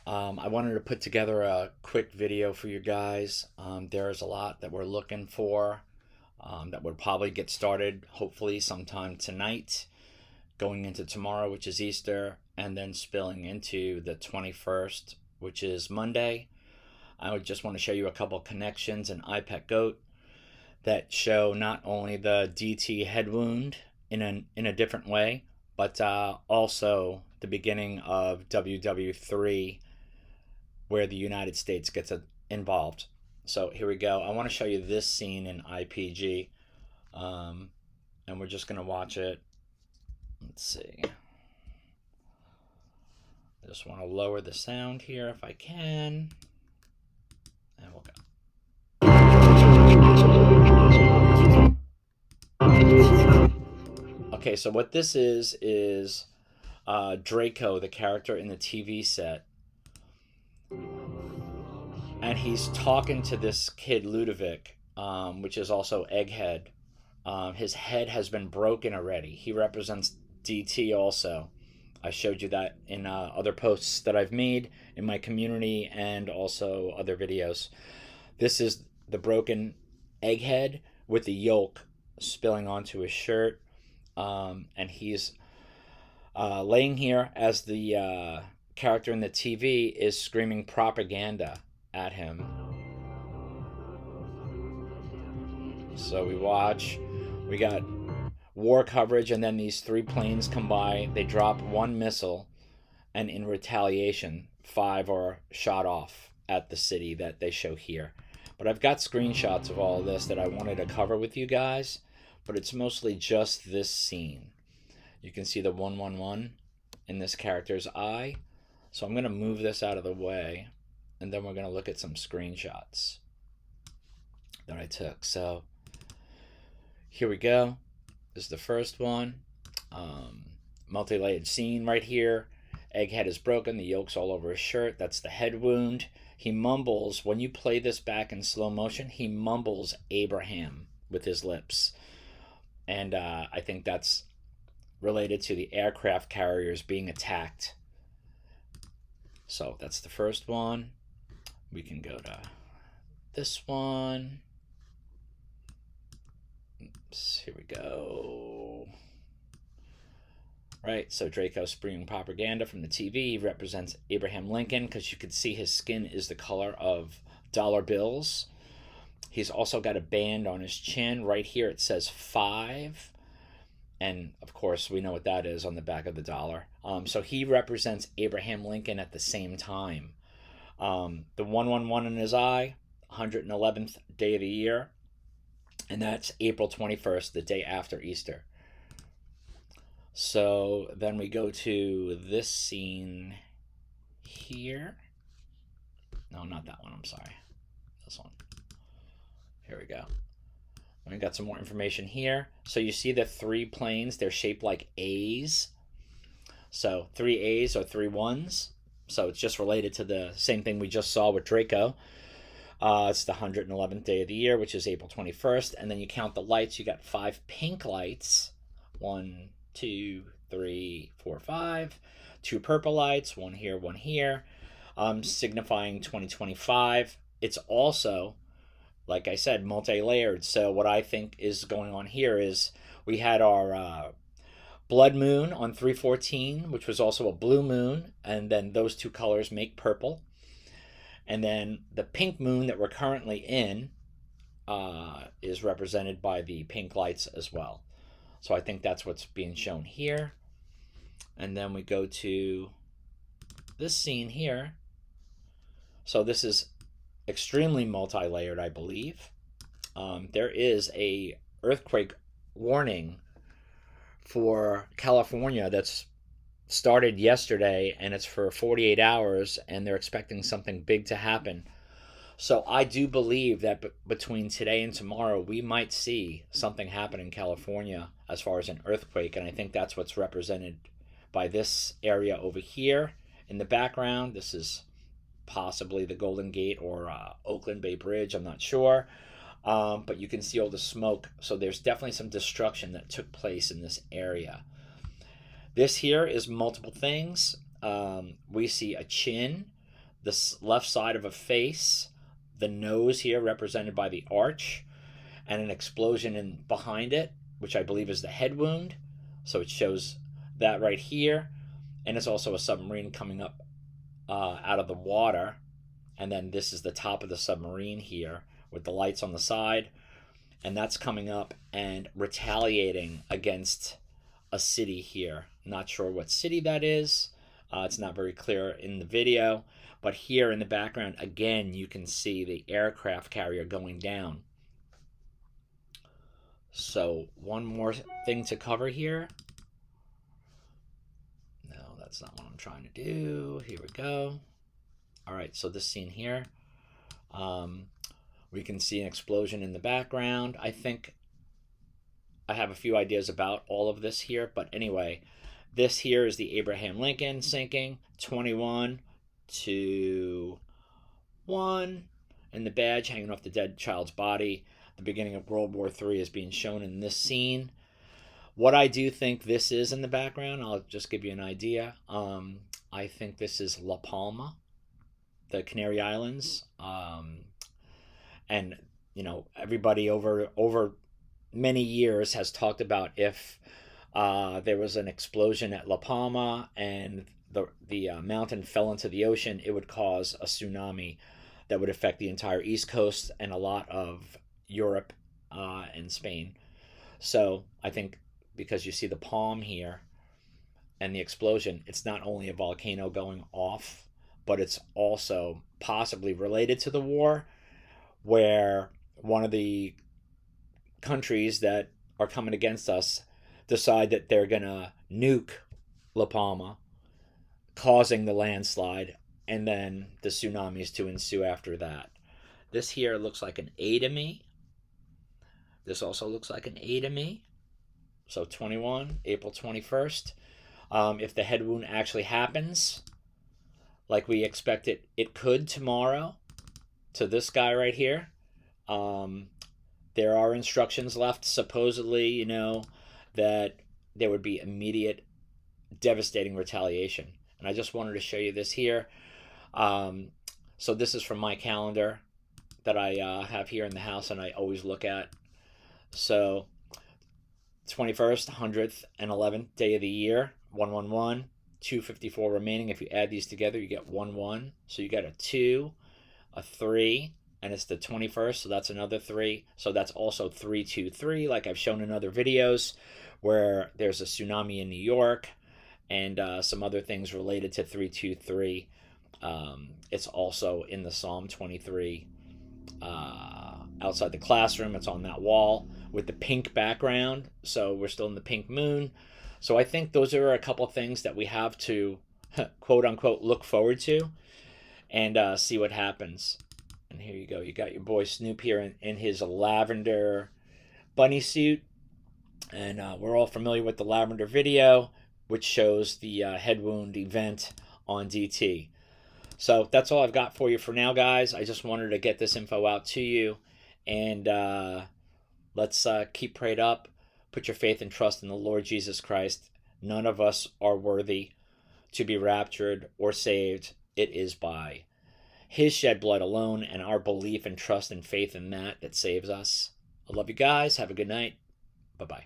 I wanted to put together a quick video for you guys. There's a lot that we're looking for that would probably get started hopefully sometime tonight, going into tomorrow, which is Easter, and then spilling into the 21st, which is Monday. I would just want to show you a couple connections in iPet Goat that show not only the DT head wound in a different way, but also the beginning of WW3 where the United States gets involved. So here we go. I want to show you this scene in IPG, and we're just going to watch it. Let's see. I just want to lower the sound here if I can, and we'll go. Okay, so what this is Draco, the character in the TV set, and he's talking to this kid Ludovic, which is also Egghead. His head has been broken already. He represents DT also. I showed you that in other posts that I've made in my community and also other videos. This is the broken Egghead with the yolk spilling onto his shirt, and he's laying here as the character in the TV is screaming propaganda at him. So we watch, we got war coverage, and then these three planes come by. They drop one missile, and in retaliation, 5 are shot off at the city that they show here. But I've got screenshots of all of this that I wanted to cover with you guys, but it's mostly just this scene. You can see the 111 in this character's eye. So I'm going to move this out of the way, and then we're going to look at some screenshots that I took. So here we go. This is the first one. Multi-layered scene right here. Egghead is broken. The yolk's all over his shirt. That's the head wound. He mumbles, when you play this back in slow motion, he mumbles Abraham with his lips. And I think that's related to the aircraft carriers being attacked. So that's the first one. We can go to this one. Oops, here we go. Right, so Draco spewing propaganda from the TV. He represents Abraham Lincoln because you can see his skin is the color of dollar bills. He's also got a band on his chin. Right here it says 5. And of course, we know what that is on the back of the dollar. So he represents Abraham Lincoln at the same time. The 111 in his eye, 111th day of the year. And that's April 21st, the day after Easter. So then we go to this scene here. No, not that one. I'm sorry. This one. Here we go. We got some more information here. So you see the 3 planes. They're shaped like A's. So 3 A's or 3 1s. So it's just related to the same thing we just saw with Draco. It's the 111th day of the year, which is April 21st. And then you count the lights. You got 5 pink lights. 1, 2, 3, 4, 5. 2 purple lights. 1 here, 1 here. Signifying 2025. It's also, like I said, multi-layered. So what I think is going on here is we had our blood moon on 3/14, which was also a blue moon, and then those 2 colors make purple. And then the pink moon that we're currently in is represented by the pink lights as well. So I think that's what's being shown here. And then we go to this scene here. So this is extremely multi-layered, I believe. There is a earthquake warning for California that's started yesterday, and it's for 48 hours, and they're expecting something big to happen. So I do believe that between today and tomorrow, we might see something happen in California as far as an earthquake, and I think that's what's represented by this area over here in the background. This is possibly the Golden Gate or Oakland Bay Bridge, I'm not sure. But you can see all the smoke, so there's definitely some destruction that took place in this area. This here is multiple things. We see a chin, this left side of a face, the nose here represented by the arch, and an explosion in behind it, which I believe is the head wound. So it shows that right here, and it's also a submarine coming up out of the water, and then this is the top of the submarine here with the lights on the side, and that's coming up and retaliating against a city here. Not sure what city that is. It's not very clear in the video, but here in the background again you can see the aircraft carrier going down. So one more thing to cover here. No, that's not what I'm trying to do. Here we go. All right, so this scene here, we can see an explosion in the background. I think I have a few ideas about all of this here, but anyway, this here is the Abraham Lincoln sinking, 21 to 1, and the badge hanging off the dead child's body. The beginning of World War III is being shown in this scene. What I do think this is in the background, I'll just give you an idea. I think this is La Palma, the Canary Islands, and you know, everybody over many years has talked about if there was an explosion at La Palma and the mountain fell into the ocean, it would cause a tsunami that would affect the entire East Coast and a lot of Europe and Spain. So I think because you see the palm here and the explosion, it's not only a volcano going off, but it's also possibly related to the war, where one of the countries that are coming against us decide that they're going to nuke La Palma, causing the landslide, and then the tsunamis to ensue after that. This here looks like an A to me. This also looks like an A to me. So 21, April 21st. If the head wound actually happens, like we expect it could tomorrow, to this guy right here, there are instructions left, supposedly, you know, that there would be immediate devastating retaliation. And I just wanted to show you this here. So this is from my calendar that I have here in the house and I always look at. So 21st, 100th, and 11th day of the year, 111, 254 remaining. If you add these together, you get 11. So you get a 2, a 3, and it's the 21st, so that's another 3. So that's also 323, like I've shown in other videos, where there's a tsunami in New York and some other things related to 323. It's also in the Psalm 23 outside the classroom. It's on that wall with the pink background, so we're still in the pink moon. So I think those are a couple things that we have to quote unquote look forward to and see what happens. And here you go. You got your boy Snoop here in his lavender bunny suit. And we're all familiar with the lavender video, which shows the head wound event on DT. So that's all I've got for you for now, guys. I just wanted to get this info out to you. And let's keep prayed up. Put your faith and trust in the Lord Jesus Christ. None of us are worthy to be raptured or saved. It is by His shed blood alone and our belief and trust and faith in that saves us. I love you guys. Have a good night. Bye-bye.